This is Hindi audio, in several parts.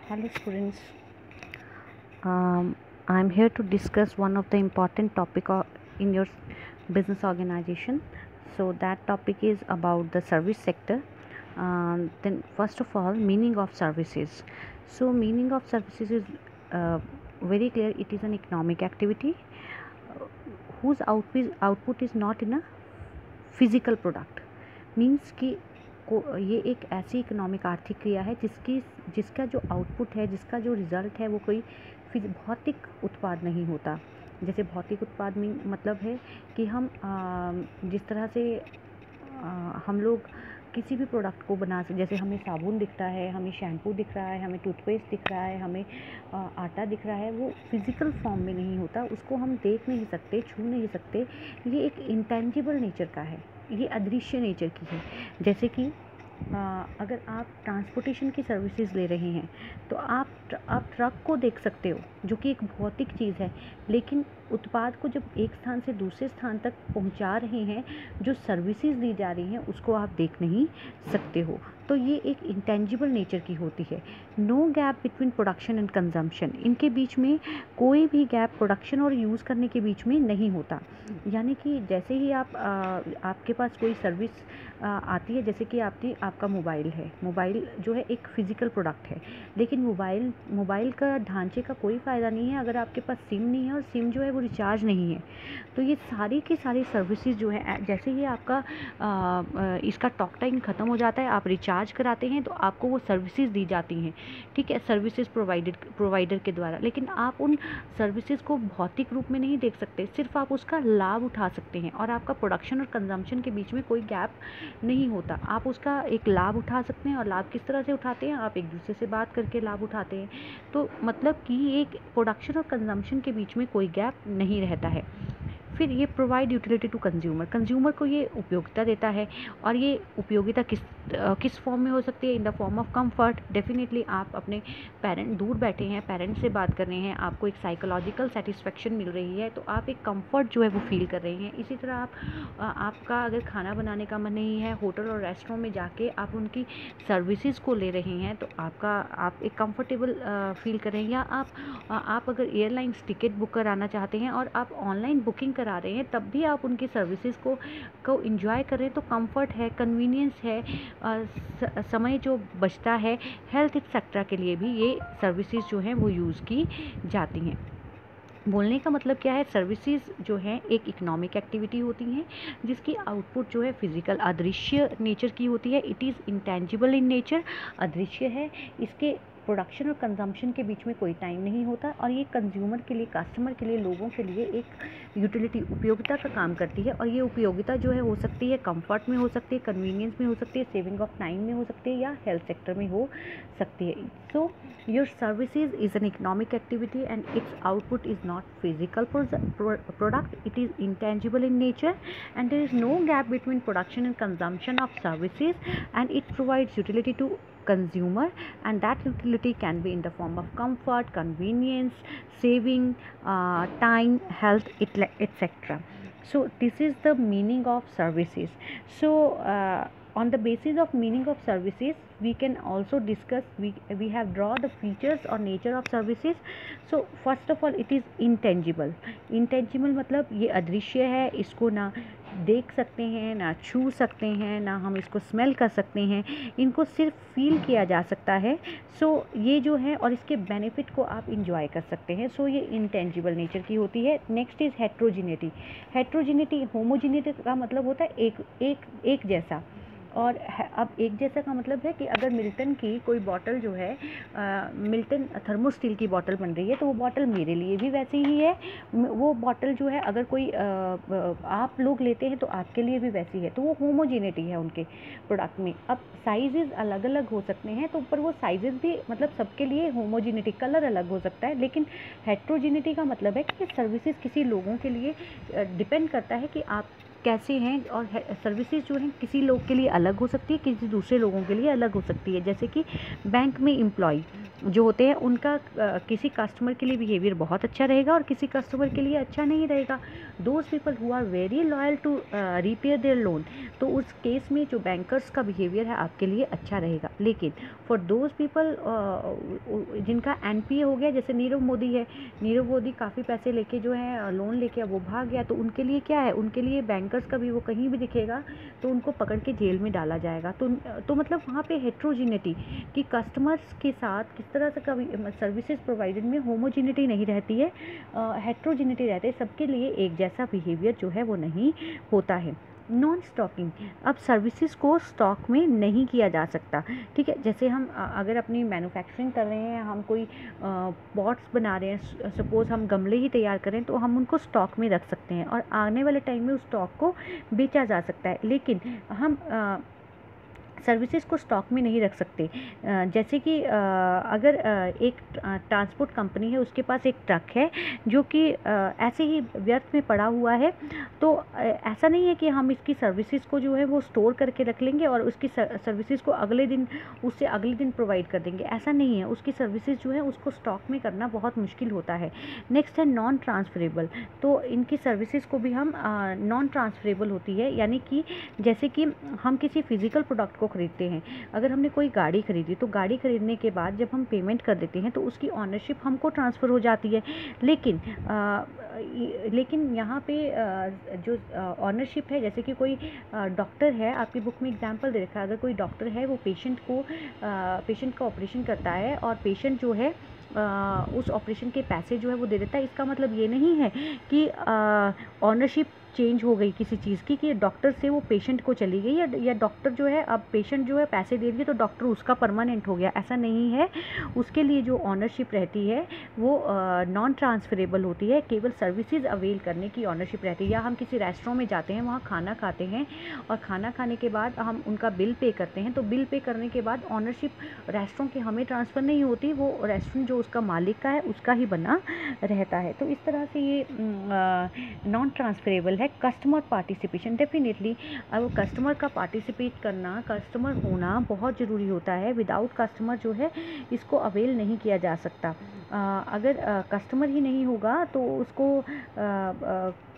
Hello students, I am here to discuss one of the important topic in your business organization. So that topic is about the service sector. Then first of all, meaning of services. So meaning of services is very clear. It is an economic activity whose output is not in a physical product. Means कि ये एक ऐसी इकोनॉमिक आर्थिक क्रिया है जिसका जो आउटपुट है, जिसका जो रिज़ल्ट है वो कोई भौतिक उत्पाद नहीं होता। जैसे भौतिक उत्पाद में मतलब है कि हम जिस तरह से हम लोग किसी भी प्रोडक्ट को बना सकते, जैसे हमें साबुन दिख रहा है, हमें शैम्पू दिख रहा है, हमें टूथपेस्ट दिख रहा है, हमें आटा दिख रहा है, वो फिज़िकल फॉर्म में नहीं होता, उसको हम देख नहीं सकते, छू नहीं सकते। ये एक इंटेंजिबल नेचर का है, ये अदृश्य नेचर की है। जैसे कि अगर आप ट्रांसपोर्टेशन की सर्विसेज ले रहे हैं तो आप ट्रक को देख सकते हो जो कि एक भौतिक चीज़ है, लेकिन उत्पाद को जब एक स्थान से दूसरे स्थान तक पहुंचा रहे हैं, जो सर्विसेज दी जा रही हैं उसको आप देख नहीं सकते हो। तो ये एक इंटेंजिबल नेचर की होती है। No gap between production and consumption, इनके बीच में कोई भी गैप प्रोडक्शन और यूज़ करने के बीच में नहीं होता। यानी कि जैसे ही आपके पास कोई सर्विस आती है, जैसे कि आपका मोबाइल है, मोबाइल जो है एक फ़िज़िकल प्रोडक्ट है, लेकिन मोबाइल का ढांचे का कोई फ़ायदा नहीं है अगर आपके पास सिम नहीं है और सिम जो है वो रिचार्ज नहीं है। तो ये सारी की सारी सर्विसेज जो है, जैसे ही आपका इसका टॉक टाइम ख़त्म हो जाता है, आप रिचार्ज कराते हैं तो आपको वो सर्विसेज दी जाती हैं, ठीक है, सर्विसेज प्रोवाइडर के द्वारा। लेकिन आप उन सर्विसेज को भौतिक रूप में नहीं देख सकते, सिर्फ आप उसका लाभ उठा सकते हैं और आपका प्रोडक्शन और कंजम्पशन के बीच में कोई गैप नहीं होता। आप उसका एक लाभ उठा सकते हैं और लाभ किस तरह से उठाते हैं, आप एक दूसरे से बात करके लाभ उठाते हैं। तो मतलब कि एक प्रोडक्शन और कंजम्पशन के बीच में कोई गैप नहीं रहता है। फिर ये प्रोवाइड यूटिलिटी टू कंज्यूमर को ये उपयोगिता देता है, और ये उपयोगिता किस फॉर्म में हो सकती है? In the form of comfort. Definitely आप अपने दूर बैठे हैं, पेरेंट्स से बात कर रहे हैं, आपको एक साइकोलॉजिकल सेटिस्फेक्शन मिल रही है, तो आप एक कंफर्ट जो है वो फील कर रहे हैं। इसी तरह आपका अगर खाना बनाने का मन नहीं है, होटल और रेस्टोरेंट में जाके आप उनकी सर्विसेज को ले रहे हैं, तो आप एक कंफर्टेबल फील कर रहे हैं। या आप अगर एयरलाइंस टिकट बुक कराना चाहते हैं और आप ऑनलाइन बुकिंग करा रहे हैं, तब भी आप उनकी सर्विसेज को एंजॉय कर रहे हैं, तो कंफर्ट है, कन्वीनियंस है, समय जो बचता है, हेल्थ एक्सेट्रा के लिए भी ये सर्विसेज जो हैं वो यूज़ की जाती हैं। बोलने का मतलब क्या है? सर्विसेज जो हैं एक इकोनॉमिक एक्टिविटी होती हैं जिसकी आउटपुट जो है फिजिकल अदृश्य नेचर की होती है। It is intangible in nature, अदृश्य है, इसके प्रोडक्शन और कंजम्पशन के बीच में कोई टाइम नहीं होता, और ये कंज्यूमर के लिए, कस्टमर के लिए, लोगों के लिए एक यूटिलिटी, उपयोगिता का काम करती है। और ये उपयोगिता जो है हो सकती है कंफर्ट में, हो सकती है कन्वीनियंस में, हो सकती है सेविंग ऑफ टाइम में, हो सकती है या हेल्थ सेक्टर में हो सकती है। So your services is an economic activity and it's output is not physical product, it is intangible in nature and there is no gap between production and consumption of services, and it provides utility to consumer, and that utility can be in the form of comfort, convenience, saving time, health, etc. So this is the meaning of services. So on the basis of meaning of services we can also discuss, we have draw the features or nature of services. So first of all, it is intangible मतलब ये अदृश्य है, इसको ना देख सकते हैं, ना छू सकते हैं, ना हम इसको स्मेल कर सकते हैं, इनको सिर्फ फील किया जा सकता है। सो ये जो है, और इसके बेनिफिट को आप इंजॉय कर सकते हैं। सो ये इंटेंजिबल नेचर की होती है। Next is heterogeneity. होमोजिनिटी का मतलब होता है एक जैसा, और अब एक जैसा का मतलब है कि अगर मिल्टन की कोई बॉटल जो है, मिल्टन थर्मो स्टील की बॉटल बन रही है, तो वो बॉटल मेरे लिए भी वैसी ही है। वो बॉटल जो है अगर कोई आप लोग लेते हैं तो आपके लिए भी वैसी है। तो वो होमोजेनिटी है उनके प्रोडक्ट में। अब साइजेज़ अलग अलग हो सकते हैं, तो ऊपर वो साइजेज़ भी मतलब सबके लिए होमोजेनिटी, कलर अलग हो सकता है। लेकिन हेट्रोजेनिटी का मतलब है कि सर्विसेज किसी लोगों के लिए डिपेंड करता है कि आप कैसे हैं, और सर्विसेज जो हैं किसी लोग के लिए अलग हो सकती है, किसी दूसरे लोगों के लिए अलग हो सकती है। जैसे कि बैंक में एम्प्लॉय, जो होते हैं उनका किसी कस्टमर के लिए बिहेवियर बहुत अच्छा रहेगा और किसी कस्टमर के लिए अच्छा नहीं रहेगा। Those people who are very loyal to repair their loan, तो उस केस में जो बैंकर्स का बिहेवियर है आपके लिए अच्छा रहेगा। लेकिन फॉर दोज पीपल जिनका एनपीए हो गया, जैसे नीरव मोदी है, नीरव मोदी काफ़ी पैसे लेके जो है लोन लेके वो भाग गया, तो उनके लिए क्या है, उनके लिए बैंकर्स का भी वो कहीं भी दिखेगा तो उनको पकड़ के जेल में डाला जाएगा। तो मतलब वहाँ पे हेट्रोजिनिटी कि कस्टमर्स के साथ किस तरह से कभी सर्विसेज प्रोवाइडेड में होमोजिनिटी नहीं रहती है, हेट्रोजिनिटी रहती है, सबके लिए एक जैसा बिहेवियर जो है वो नहीं होता है। नॉन स्टॉकिंग, अब सर्विसेज को स्टॉक में नहीं किया जा सकता, ठीक है। जैसे हम अगर अपनी मैन्युफैक्चरिंग कर रहे हैं, हम कोई पॉट्स बना रहे हैं, सपोज़ हम गमले ही तैयार करें, तो हम उनको स्टॉक में रख सकते हैं और आने वाले टाइम में उस स्टॉक को बेचा जा सकता है। लेकिन हम सर्विसेज को स्टॉक में नहीं रख सकते। जैसे कि अगर एक ट्रांसपोर्ट कंपनी है, उसके पास एक ट्रक है जो कि ऐसे ही व्यर्थ में पड़ा हुआ है, तो ऐसा नहीं है कि हम इसकी सर्विसेज को जो है वो स्टोर करके रख लेंगे और उसकी सर्विसेज को अगले दिन प्रोवाइड कर देंगे, ऐसा नहीं है। उसकी सर्विसेज जो है उसको स्टॉक में करना बहुत मुश्किल होता है। नेक्स्ट है नॉन ट्रांसफरेबल, तो इनकी सर्विसेज को भी हम नॉन ट्रांसफरेबल होती है, यानी कि जैसे कि हम किसी फिजिकल प्रोडक्ट को खरीदते हैं, अगर हमने कोई गाड़ी खरीदी तो गाड़ी खरीदने के बाद जब हम पेमेंट कर देते हैं तो उसकी ऑनरशिप हमको ट्रांसफ़र हो जाती है। लेकिन यहाँ पे जो ऑनरशिप है, जैसे कि कोई डॉक्टर है, आपकी बुक में एग्जांपल दे रखा है, अगर कोई डॉक्टर है वो पेशेंट का ऑपरेशन करता है और पेशेंट जो है उस ऑपरेशन के पैसे जो है वो दे देता है, इसका मतलब ये नहीं है कि ऑनरशिप चेंज हो गई किसी चीज़ की, कि डॉक्टर से वो पेशेंट को चली गई, या डॉक्टर जो है, अब पेशेंट जो है पैसे दे दिए तो डॉक्टर उसका परमानेंट हो गया, ऐसा नहीं है। उसके लिए जो ऑनरशिप रहती है वो नॉन ट्रांसफरेबल होती है, केवल सर्विसेज अवेल करने की ऑनरशिप रहती है। या हम किसी रेस्टोरेंट में जाते हैं, वहाँ खाना खाते हैं और खाना खाने के बाद हम उनका बिल पे करते हैं, तो बिल पे करने के बाद ऑनरशिप रेस्टोरेंट की हमें ट्रांसफ़र नहीं होती, वो रेस्टोरेंट जो उसका मालिक का है उसका ही बना रहता है। तो इस तरह से ये नॉन ट्रांसफरेबल है। कस्टमर पार्टिसिपेशन, डेफिनेटली अब कस्टमर का पार्टिसिपेट करना, कस्टमर होना बहुत ज़रूरी होता है। विदाउट कस्टमर जो है इसको अवेल नहीं किया जा सकता। अगर कस्टमर ही नहीं होगा तो उसको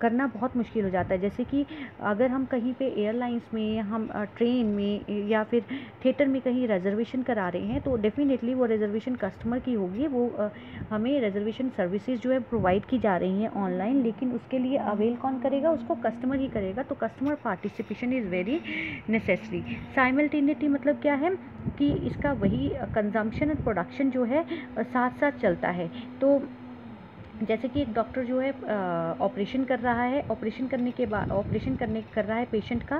करना बहुत मुश्किल हो जाता है। जैसे कि अगर हम कहीं पे एयरलाइंस में, हम ट्रेन में या फिर थिएटर में कहीं रिजर्वेशन करा रहे हैं, तो डेफिनेटली वो रिजर्वेशन कस्टमर की होगी, वो हमें रिजर्वेशन सर्विसेज जो है प्रोवाइड की जा रही हैं ऑनलाइन, लेकिन उसके लिए अवेल कौन करेगा, उसको कस्टमर ही करेगा। तो customer participation is very necessary. Simultaneity मतलब क्या है कि इसका वही कंजम्पशन और प्रोडक्शन जो है साथ साथ चलता है। तो जैसे कि एक डॉक्टर जो है ऑपरेशन कर रहा है, ऑपरेशन कर रहा है पेशेंट का,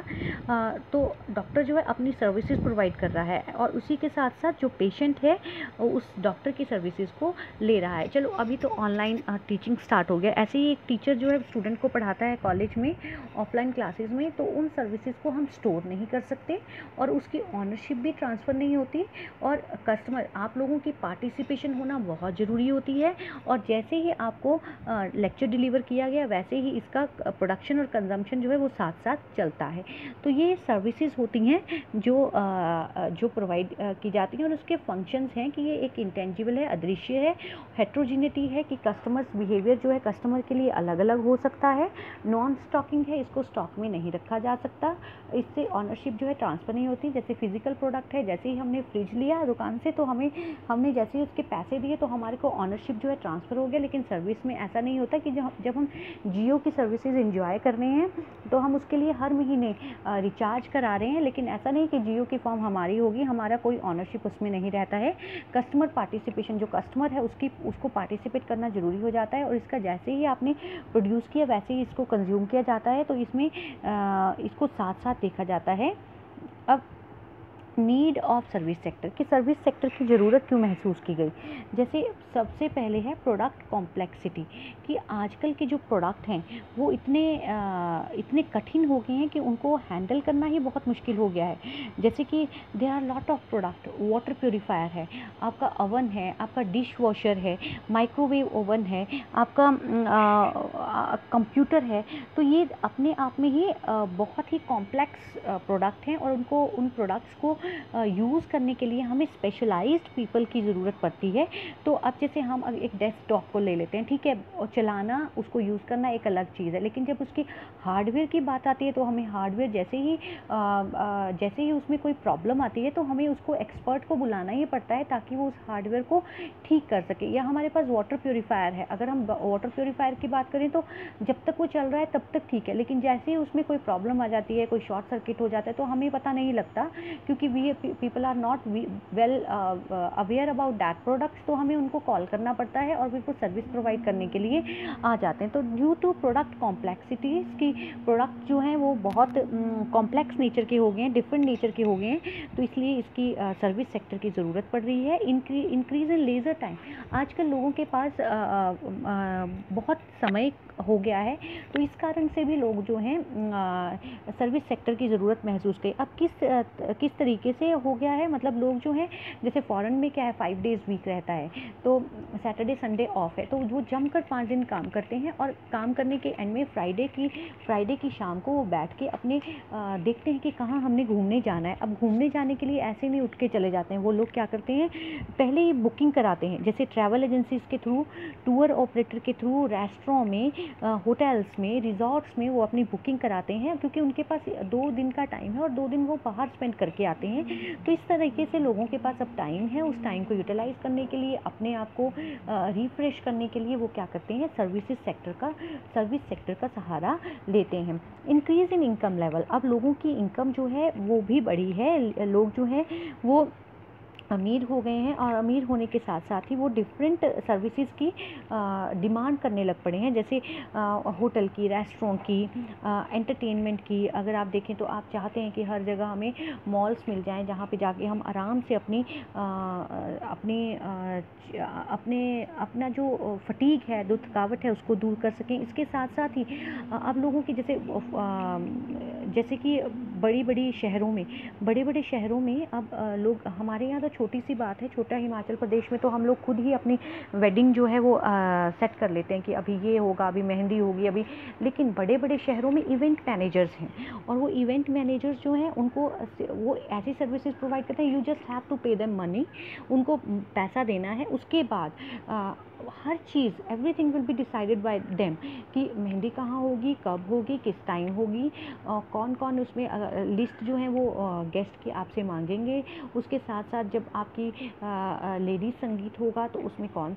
तो डॉक्टर जो है अपनी सर्विसेज प्रोवाइड कर रहा है और उसी के साथ साथ जो पेशेंट है उस डॉक्टर की सर्विसेज को ले रहा है। चलो अभी तो ऑनलाइन टीचिंग स्टार्ट हो गया, ऐसे ही एक टीचर जो है स्टूडेंट को पढ़ाता है कॉलेज में ऑफलाइन क्लासेस में, तो उन सर्विसेज को हम स्टोर नहीं कर सकते और उसकी ऑनरशिप भी ट्रांसफ़र नहीं होती, और कस्टमर, आप लोगों की पार्टिसिपेशन होना बहुत ज़रूरी होती है। और जैसे ही आपको लेक्चर डिलीवर किया गया, वैसे ही इसका प्रोडक्शन और कंजम्पशन जो है वो साथ साथ चलता है। तो ये सर्विसेज होती हैं जो प्रोवाइड की जाती हैं, और उसके फंक्शंस हैं कि ये एक इंटेंजिबल है, अदृश्य है, हेट्रोजिनिटी है कि कस्टमर्स बिहेवियर जो है कस्टमर के लिए अलग अलग हो सकता है। नॉन स्टॉकिंग है, इसको स्टॉक में नहीं रखा जा सकता, इससे ऑनरशिप जो है ट्रांसफ़र नहीं होती। जैसे फिजिकल प्रोडक्ट है, जैसे ही हमने फ्रिज लिया दुकान से, तो हमने जैसे ही उसके पैसे दिए तो हमारे को ऑनरशिप जो है ट्रांसफ़र हो गया। लेकिन सर्विस में ऐसा नहीं होता कि जब हम जियो की सर्विसेज एंजॉय कर रहे हैं तो हम उसके लिए हर महीने रिचार्ज करा रहे हैं, लेकिन ऐसा नहीं कि जियो की फॉर्म हमारी होगी, हमारा कोई ऑनरशिप उसमें नहीं रहता है। कस्टमर पार्टिसिपेशन, जो कस्टमर है उसको पार्टिसिपेट करना ज़रूरी हो जाता है, और इसका जैसे ही आपने प्रोड्यूस किया वैसे ही इसको कंज्यूम किया जाता है, तो इसमें इसको साथ साथ देखा जाता है। अब नीड ऑफ सर्विस सेक्टर, कि सर्विस सेक्टर की ज़रूरत क्यों महसूस की गई। जैसे सबसे पहले है प्रोडक्ट कॉम्प्लेक्सिटी, कि आजकल के जो प्रोडक्ट हैं वो इतने कठिन हो गए हैं कि उनको हैंडल करना ही बहुत मुश्किल हो गया है। जैसे कि there are lot of product, water purifier है, आपका अवन है, आपका डिश वॉशर है, माइक्रोवेव ओवन है, आपका कंप्यूटर है। तो ये अपने आप में ही बहुत ही कॉम्प्लेक्स प्रोडक्ट हैं, और उन प्रोडक्ट्स को यूज़ करने के लिए हमें स्पेशलाइज्ड पीपल की ज़रूरत पड़ती है। तो अब जैसे हम एक डेस्कटॉप को ले लेते हैं, ठीक है, और चलाना, उसको यूज़ करना एक अलग चीज़ है, लेकिन जब उसकी हार्डवेयर की बात आती है तो हमें हार्डवेयर जैसे ही उसमें कोई प्रॉब्लम आती है तो हमें उसको एक्सपर्ट को बुलाना ही पड़ता है ताकि वो उस हार्डवेयर को ठीक कर सके। या हमारे पास वाटर प्योरीफायर है, अगर हम वाटर प्योरीफायर की बात करें तो जब तक वो चल रहा है तब तक ठीक है, लेकिन जैसे ही उसमें कोई प्रॉब्लम आ जाती है, कोई शॉर्ट सर्किट हो जाता है तो हमें पता नहीं लगता, क्योंकि we people are not well aware about that products, तो हमें उनको कॉल करना पड़ता है और वो सर्विस प्रोवाइड करने के लिए आ जाते हैं। तो ड्यू टू प्रोडक्ट कॉम्प्लेक्सिटीज़ की, प्रोडक्ट जो हैं वो बहुत कॉम्प्लेक्स नेचर के हो गए हैं, डिफरेंट नेचर के हो गए हैं, तो इसलिए इसकी सर्विस सेक्टर की ज़रूरत पड़ रही है। इंक्रीज़ इन लेज़र टाइम, आजकल लोगों के पास बहुत समय हो गया है, तो इस कारण से भी लोग जो हैं सर्विस सेक्टर की ज़रूरत महसूस करें। अब किस तरीके से हो गया है, मतलब लोग जो हैं, जैसे फॉरेन में क्या है, 5 डेज़ वीक रहता है, तो सैटरडे संडे ऑफ है, तो वो जमकर 5 दिन काम करते हैं, और काम करने के एंड में फ्राइडे की शाम को वो बैठ के अपने देखते हैं कि कहाँ हमने घूमने जाना है। अब घूमने जाने के लिए ऐसे नहीं उठ के चले जाते हैं, वो लोग क्या करते हैं, पहले ही बुकिंग कराते हैं, जैसे ट्रैवल एजेंसीज़ के थ्रू, टूर ऑपरेटर के थ्रू, रेस्टोरों में, होटल्स में, रिजॉर्ट्स में वो अपनी बुकिंग कराते हैं, क्योंकि उनके पास 2 दिन का टाइम है और 2 दिन वो बाहर स्पेंड करके आते हैं। तो इस तरीके से लोगों के पास अब टाइम है, उस टाइम को यूटिलाइज़ करने के लिए, अपने आप को रिफ्रेश करने के लिए वो क्या करते हैं, सर्विस सेक्टर का सहारा लेते हैं। इंक्रीज़ इन इनकम लेवल, अब लोगों की इनकम जो है वो भी बढ़ी है, लोग जो हैं वो अमीर हो गए हैं, और अमीर होने के साथ साथ ही वो डिफरेंट सर्विसेज की डिमांड करने लग पड़े हैं, जैसे होटल की, रेस्टोरेंट की, एंटरटेनमेंट की। अगर आप देखें तो आप चाहते हैं कि हर जगह हमें मॉल्स मिल जाएं, जहाँ पे जाके हम आराम से अपना जो फटीग है, जो थकावट है, उसको दूर कर सकें। इसके साथ साथ ही अब लोगों की जैसे कि बड़े बड़े शहरों में अब लोग, हमारे यहाँ तो छोटी सी बात है, छोटा हिमाचल प्रदेश में तो हम लोग खुद ही अपनी वेडिंग जो है वो सेट कर लेते हैं कि अभी ये होगा, अभी मेहंदी होगी, अभी। लेकिन बड़े बड़े शहरों में इवेंट मैनेजर्स हैं, और वो इवेंट मैनेजर्स जो हैं उनको वो ऐसी सर्विसेज प्रोवाइड करते हैं, you just have to pay them money, उनको पैसा देना है। उसके बाद हर चीज़, everything will be decided by them, कि मेहंदी कहाँ होगी, कब होगी, किस टाइम होगी, कौन कौन उसमें लिस्ट जो है वो गेस्ट की आपसे मांगेंगे। उसके साथ साथ जब आपकी लेडीज संगीत होगा तो उसमें कौन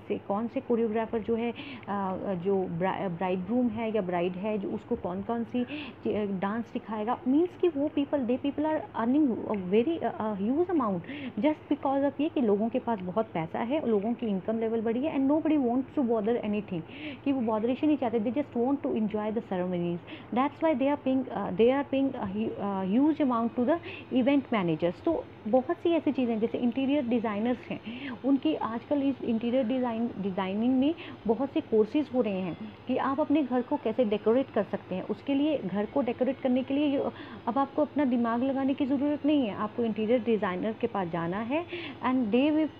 से कोरियोग्राफर जो है, जो ब्राइड ग्रूम है या ब्राइड है, जो उसको कौन कौन सी डांस सिखाएगा। मीन्स कि वो they people are earning very huge amount just because of ये कि लोगों के पास बहुत पैसा है, लोगों की इनकम लेवल बढ़ी है, and nobody wants to bother anything, कि वो बॉदरेशन नहीं चाहते, they just want to enjoy the ceremonies. That's why they are paying huge amount to the event managers. तो बहुत सी ऐसी चीज़ें, जैसे इंटीरियर डिज़ाइनर्स हैं, उनकी आजकल इस इंटीरियर डिज़ाइनिंग में बहुत से कोर्सेज हो रहे हैं कि आप अपने घर को कैसे डेकोरेट कर सकते हैं। उसके लिए, घर को डेकोरेट करने के लिए अब आपको अपना दिमाग लगाने की ज़रूरत नहीं है, आपको इंटीरियर डिज़ाइनर के पास जाना है, and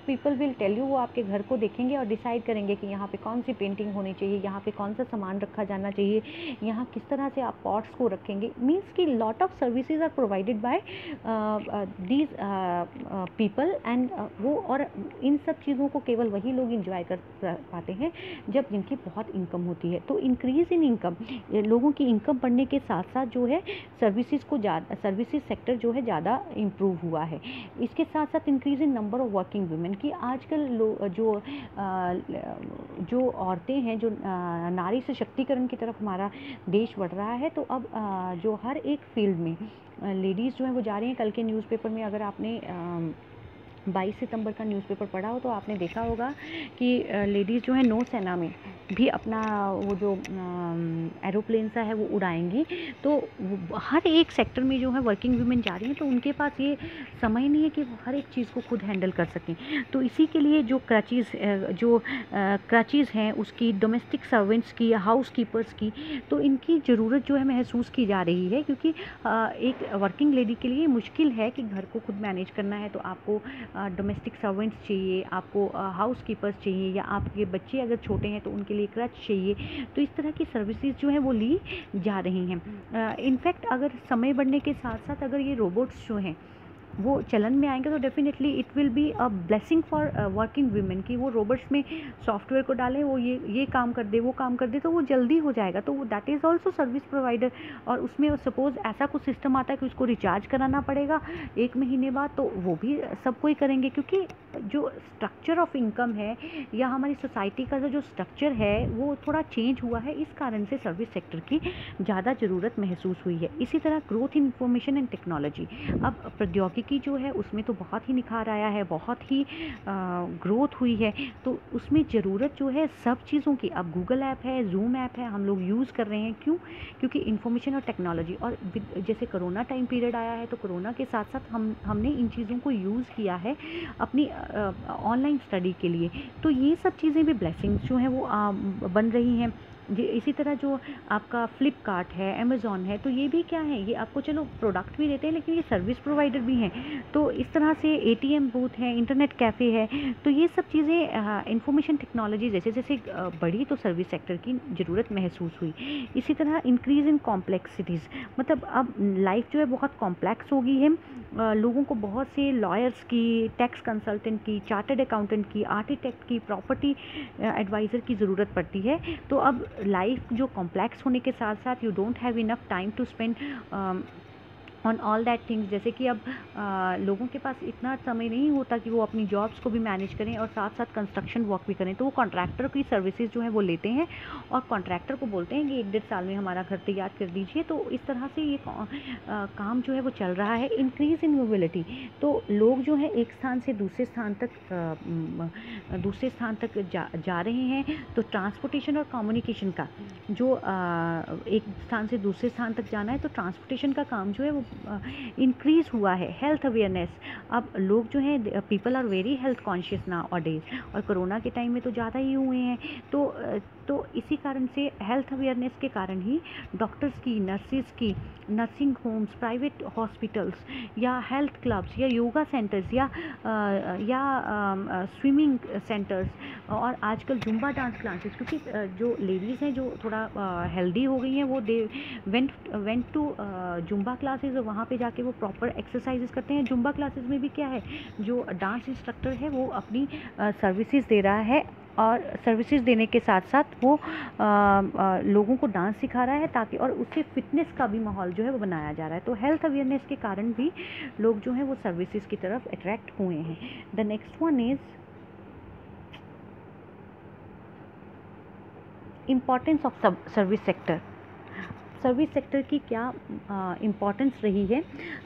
people will tell you, वो आपके घर को देखेंगे और डिसाइड करेंगे कि यहाँ पे कौन सी पेंटिंग होनी चाहिए, यहाँ पे कौन सा सामान रखा जाना चाहिए, यहाँ किस तरह से आप पॉट्स को रखेंगे। मीन्स कि lot of services are provided by these people, and वो, और इन सब चीज़ों को केवल वही लोग इंजॉय कर पाते हैं जब जिनकी बहुत इनकम होती है। तो इंक्रीज़ इन इनकम, लोगों की इनकम बढ़ने के साथ साथ जो है सर्विसेज सेक्टर जो है ज़्यादा इम्प्रूव हुआ है। इसके साथ साथ increase in number of working women, की आजकल जो औरतें हैं, जो नारी सशक्तिकरण की तरफ हमारा देश बढ़ रहा है, तो अब जो हर एक फील्ड में लेडीज़ जो हैं वो जा रही हैं। कल के न्यूज़पेपर में अगर आपने 22 सितंबर का न्यूज़पेपर पढ़ा हो तो आपने देखा होगा कि लेडीज़ जो है नौसेना में भी अपना वो जो एरोप्लेन सा है वो उड़ाएंगी। तो हर एक सेक्टर में जो है वर्किंग वुमेन जा रही हैं, तो उनके पास ये समय नहीं है कि वो हर एक चीज़ को खुद हैंडल कर सकें। तो इसी के लिए जो क्रचीज़ हैं उसकी, डोमेस्टिक सर्वेंट्स की या हाउस कीपर्स की, तो इनकी ज़रूरत जो है महसूस की जा रही है, क्योंकि एक वर्किंग लेडी के लिए मुश्किल है कि घर को खुद मैनेज करना है, तो आपको डोमेस्टिक सर्वेंट्स चाहिए, आपको हाउस कीपर्स चाहिए, या आपके बच्चे अगर छोटे हैं तो उनके लिए क्रच चाहिए। तो इस तरह की सर्विसेज जो है वो ली जा रही हैं। इनफैक्ट अगर समय बढ़ने के साथ साथ अगर ये रोबोट्स जो हैं वो चलन में आएंगे तो definitely it will be a blessing for working women कि वो रोबोट्स में सॉफ्टवेयर को डालें, वो ये काम कर दे, वो काम कर दे, तो वो जल्दी हो जाएगा। तो that is also service provider. और उसमें सपोज़ ऐसा कुछ सिस्टम आता है कि उसको रिचार्ज कराना पड़ेगा 1 महीने बाद, तो वो भी सबको ही करेंगे, क्योंकि जो स्ट्रक्चर ऑफ इनकम है या हमारी सोसाइटी का जो स्ट्रक्चर है वो थोड़ा चेंज हुआ है, इस कारण से सर्विस सेक्टर की ज़्यादा ज़रूरत महसूस हुई है। इसी तरह growth in information and technology, अब प्रौद्योगिकी जो है उसमें तो बहुत ही निखार आया है, बहुत ही ग्रोथ हुई है, तो उसमें ज़रूरत जो है सब चीज़ों की, अब गूगल ऐप है, जूम ऐप है, हम लोग यूज़ कर रहे हैं। क्यों? क्योंकि इंफॉर्मेशन और टेक्नोलॉजी, और जैसे कोरोना टाइम पीरियड आया है तो कोरोना के साथ साथ हमने इन चीज़ों को यूज़ किया है अपनी ऑनलाइन स्टडी के लिए, तो ये सब चीज़ें भी ब्लेसिंग्स जो हैं वो बन रही हैं। इसी तरह जो आपका फ्लिपकार्ट है, अमेज़ॉन है, तो ये भी क्या है, ये आपको चलो प्रोडक्ट भी देते हैं लेकिन ये सर्विस प्रोवाइडर भी हैं। तो इस तरह से एटीएम बूथ है, इंटरनेट कैफ़े है, तो ये सब चीज़ें इंफॉर्मेशन टेक्नोलॉजी जैसे जैसे बढ़ी तो सर्विस सेक्टर की ज़रूरत महसूस हुई। इसी तरह इंक्रीज़ इन कॉम्प्लेक्सिटीज़, मतलब अब लाइफ जो है बहुत कॉम्प्लेक्स हो गई है, लोगों को बहुत से लॉयर्स की, टैक्स कंसल्टेंट की, चार्टर्ड अकाउंटेंट की, आर्किटेक्ट की, प्रॉपर्टी एडवाइज़र की ज़रूरत पड़ती है। तो अब लाइफ जो कॉम्प्लेक्स होने के साथ साथ you don't have enough time to spend on all that things, जैसे कि अब लोगों के पास इतना समय नहीं होता कि वो अपनी जॉब्स को भी मैनेज करें और साथ साथ कंस्ट्रक्शन वर्क भी करें, तो वो कॉन्ट्रैक्टर की सर्विसेज जो है वो लेते हैं और कॉन्ट्रैक्टर को बोलते हैं कि 1-1.5 साल में हमारा घर तैयार कर दीजिए। तो इस तरह से ये काम जो है वो चल रहा है। इंक्रीज़ इन मोबिलिटी, तो लोग जो है एक स्थान से दूसरे स्थान तक जा रहे हैं, तो ट्रांसपोर्टेशन और कम्युनिकेशन का जो एक स्थान से दूसरे स्थान तक जाना है, तो ट्रांसपोर्टेशन का काम जो है वो इंक्रीज़ हुआ है। हेल्थ अवेयरनेस, अब लोग जो हैं people are very health conscious nowadays, और कोरोना के टाइम में तो ज़्यादा ही हुए हैं। तो इसी कारण से हेल्थ अवेयरनेस के कारण ही डॉक्टर्स की, नर्सिस की, नर्सिंग होम्स, प्राइवेट हॉस्पिटल्स या हेल्थ क्लब्स या योगा सेंटर्स या स्विमिंग सेंटर्स और आजकल जुम्बा डांस क्लासेस, क्योंकि जो लेडीज़ हैं जो थोड़ा हेल्दी हो गई हैं वो they went to Zumba classes, और वहाँ पे जाके वो प्रॉपर एक्सरसाइजेस करते हैं। जुम्बा क्लासेस में भी क्या है, जो डांस इंस्ट्रक्टर है वो अपनी सर्विसेज दे रहा है, और सर्विसेज देने के साथ साथ वो लोगों को डांस सिखा रहा है, ताकि और उससे फिटनेस का भी माहौल जो है वो बनाया जा रहा है। तो हेल्थ अवेयरनेस के कारण भी लोग जो हैं वो सर्विसेज की तरफ अट्रैक्ट हुए हैं। The next one is importance of service sector. Service sector की क्या इम्पॉर्टेंस रही है,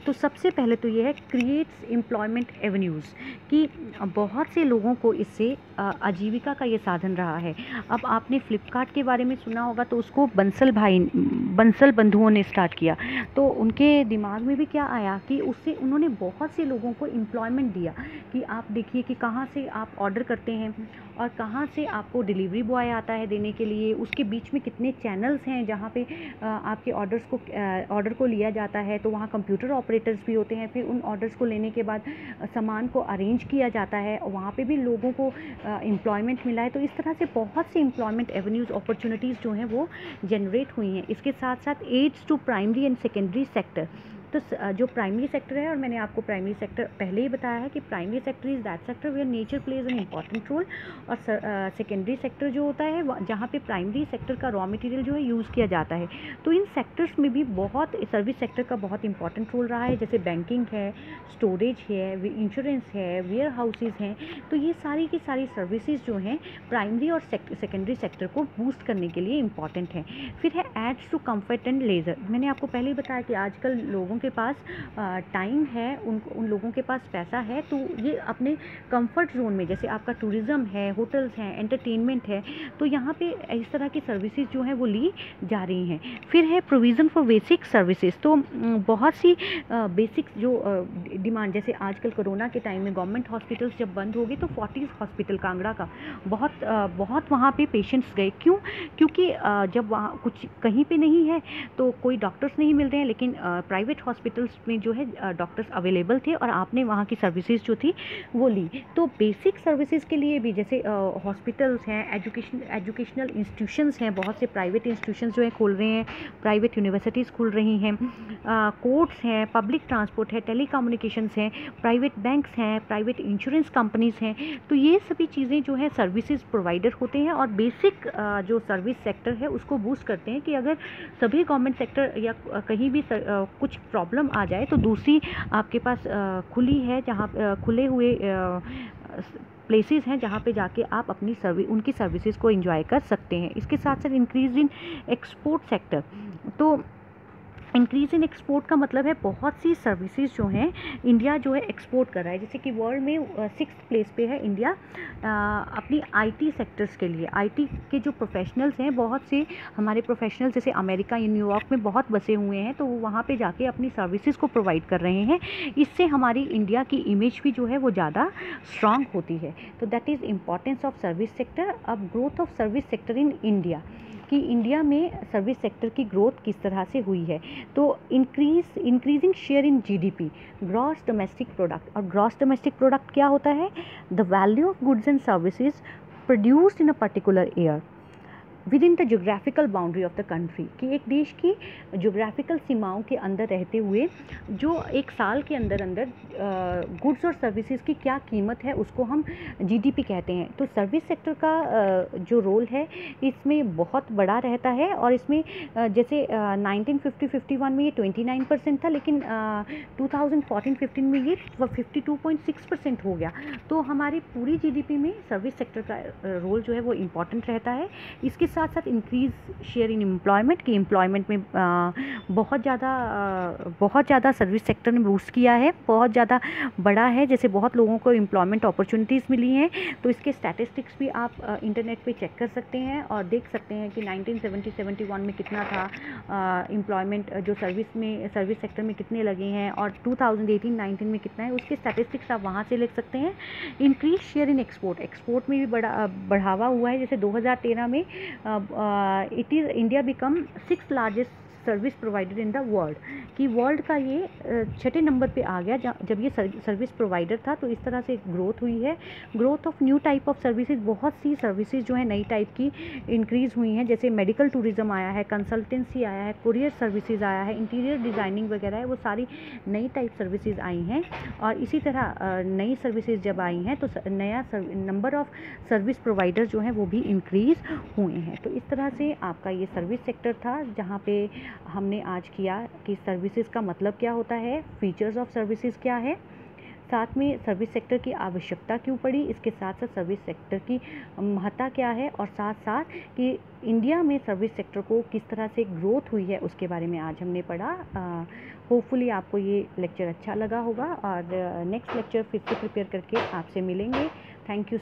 तो सबसे पहले तो ये है क्रिएट्स एम्प्लॉयमेंट एवेन्यूज़, कि बहुत से लोगों को इससे आजीविका का ये साधन रहा है। अब आपने फ्लिपकार्ट के बारे में सुना होगा, तो उसको बंसल बंधुओं ने स्टार्ट किया, तो उनके दिमाग में भी क्या आया कि उससे उन्होंने बहुत से लोगों को एम्प्लॉयमेंट दिया, कि आप देखिए कि कहाँ से आप ऑर्डर करते हैं और कहाँ से आपको डिलीवरी बॉय आता है देने के लिए, उसके बीच में कितने चैनल्स हैं जहाँ पे आपके ऑर्डर को लिया जाता है, तो वहाँ कंप्यूटर ऑपरेटर्स भी होते हैं, फिर उन ऑर्डर्स को लेने के बाद सामान को अरेंज किया जाता है, और वहाँ पे भी लोगों को एम्प्लॉयमेंट मिला है। तो इस तरह से बहुत से एम्प्लॉयमेंट एवेन्यूज़, अपॉर्चुनिटीज़ जो हैं वो जनरेट हुई हैं। इसके साथ साथ aids to primary and secondary sector, तो जो प्राइमरी सेक्टर है, और मैंने आपको प्राइमरी सेक्टर पहले ही बताया है कि primary sector is that sector where nature plays an important role, और सेकेंडरी सेक्टर जो होता है जहाँ पे प्राइमरी सेक्टर का रॉ मटेरियल जो है यूज़ किया जाता है। तो इन सेक्टर्स में भी बहुत सर्विस सेक्टर का बहुत इंपॉर्टेंट रोल रहा है, जैसे बैंकिंग है, स्टोरेज है, इंश्योरेंस है, वेयर हाउसेज हैं। तो ये सारी की सारी सर्विसेज जो हैं प्राइमरी और सेकेंडरी सेक्टर को बूस्ट करने के लिए इम्पॉर्टेंट हैं। फिर है aids to comfort and leisure, मैंने आपको पहले ही बताया कि आजकल लोगों के पास टाइम है, उन लोगों के पास पैसा है, तो ये अपने कंफर्ट जोन में, जैसे आपका टूरिज़्म है, होटल्स हैं, एंटरटेनमेंट है, तो यहाँ पे इस तरह की सर्विसेज जो हैं वो ली जा रही हैं। फिर है प्रोविज़न फॉर बेसिक सर्विसेज, तो बहुत सी बेसिक जो डिमांड, जैसे आजकल कोरोना के टाइम में गवर्नमेंट हॉस्पिटल्स जब बंद हो गए, तो फोर्टिस हॉस्पिटल कांगड़ा का बहुत वहाँ पे पेशेंट्स गए। क्यों? क्योंकि जब वहाँ कुछ कहीं पे नहीं है तो कोई डॉक्टर्स नहीं मिल रहे हैं, लेकिन प्राइवेट हॉस्पिटल्स में जो है डॉक्टर्स अवेलेबल थे और आपने वहाँ की सर्विसेज जो थी वो ली। तो बेसिक सर्विसेज के लिए भी जैसे हॉस्पिटल्स हैं, एजुकेशनल इंस्टीट्यूशंस हैं, बहुत से प्राइवेट इंस्टीट्यूशंस जो है खोल रहे हैं, प्राइवेट यूनिवर्सिटीज़ खुल रही हैं, कोर्ट्स हैं, पब्लिक ट्रांसपोर्ट है, टेलीकम्युनिकेशंस हैं, प्राइवेट बैंक्स हैं, प्राइवेट इंश्योरेंस कंपनीज़ हैं। तो ये सभी चीज़ें जो है सर्विसेज प्रोवाइडर होते हैं और बेसिक जो सर्विस सेक्टर है उसको बूस्ट करते हैं कि अगर सभी गवर्नमेंट सेक्टर या कहीं भी कुछ प्रॉब्लम आ जाए तो दूसरी आपके पास खुली है, जहाँ खुले हुए प्लेसेस हैं जहाँ पे जाके आप अपनी उनकी सर्विसेज को एंजॉय कर सकते हैं। इसके साथ साथ इंक्रीज इन एक्सपोर्ट सेक्टर, तो इंक्रीज इन एक्सपोर्ट का मतलब है बहुत सी सर्विसेज जो हैं इंडिया जो है एक्सपोर्ट कर रहा है। जैसे कि वर्ल्ड में 6th प्लेस पे है इंडिया अपनी आईटी सेक्टर्स के लिए। आईटी के जो प्रोफेशनल्स हैं, बहुत से हमारे प्रोफेशनल्स जैसे अमेरिका या न्यूयॉर्क में बहुत बसे हुए हैं, तो वो वहाँ पे जाके अपनी सर्विसेज को प्रोवाइड कर रहे हैं। इससे हमारी इंडिया की इमेज भी जो है वो ज़्यादा स्ट्रांग होती है। तो that is importance of service sector. अब growth of service sector in India, कि इंडिया में सर्विस सेक्टर की ग्रोथ किस तरह से हुई है। तो increasing share in GDP, gross domestic product. और ग्रॉस डोमेस्टिक प्रोडक्ट क्या होता है? The value of goods and services produced in a particular year within the geographical boundary of the country, कि एक देश की जोग्राफिकल सीमाओं के अंदर रहते हुए जो एक साल के अंदर गुड्स और सर्विसेज की क्या कीमत है उसको हम जीडीपी कहते हैं। तो सर्विस सेक्टर का जो रोल है इसमें बहुत बड़ा रहता है। और इसमें जैसे 1950-51 में ये 29% था, लेकिन 2014-15 में ये 52.6% हो गया। तो हमारी पूरी जीडीपी में सर्विस सेक्टर का रोल जो है वो इम्पॉर्टेंट रहता है। इसके साथ साथ इंक्रीज शेयर इन एम्प्लॉयमेंट, कि एम्प्लॉयमेंट में बहुत ज़्यादा सर्विस सेक्टर ने बूस्ट किया है, बहुत ज़्यादा बड़ा है। जैसे बहुत लोगों को एम्प्लॉयमेंट अपॉर्चुनिटीज़ मिली हैं। तो इसके स्टैटिस्टिक्स भी आप इंटरनेट पे चेक कर सकते हैं और देख सकते हैं कि 1970-71 में कितना था एम्प्लॉयमेंट, जो सर्विस सेक्टर में कितने लगे हैं, और 2018-19 में कितना है, उसके स्टैटिस्टिक्स आप वहाँ से लिख सकते हैं। इंक्रीज शेयर इन एक्सपोर्ट में भी बढ़ावा हुआ है। जैसे 2013 में India become 6th largest service provider in the world, कि वर्ल्ड का ये 6ठे नंबर पे आ गया जब ये सर्विस प्रोवाइडर था। तो इस तरह से ग्रोथ हुई है। Growth of new type of services, बहुत सी सर्विसेज जो है नई टाइप की इंक्रीज़ हुई हैं। जैसे मेडिकल टूरिज़्म आया है, कंसल्टेंसी आया है, कुरियर सर्विसेज आया है, इंटीरियर डिज़ाइनिंग वगैरह है, वो सारी नई टाइप सर्विसेज आई हैं। और इसी तरह नई सर्विसेज जब आई हैं तो नया नंबर ऑफ सर्विस प्रोवाइडर जो हैं वो भी इंक्रीज़ हुए हैं। तो इस तरह से आपका ये सर्विस सेक्टर था, जहाँ पे हमने आज किया कि सर्विसेज का मतलब क्या होता है, फीचर्स ऑफ सर्विसेज क्या है, साथ में सर्विस सेक्टर की आवश्यकता क्यों पड़ी, इसके साथ साथ सर्विस सेक्टर की महत्ता क्या है, और साथ साथ कि इंडिया में सर्विस सेक्टर को किस तरह से ग्रोथ हुई है उसके बारे में आज हमने पढ़ा। होपफुली आपको ये लेक्चर अच्छा लगा होगा और नेक्स्ट लेक्चर फिर से प्रिपेयर करके आपसे मिलेंगे। Thank you.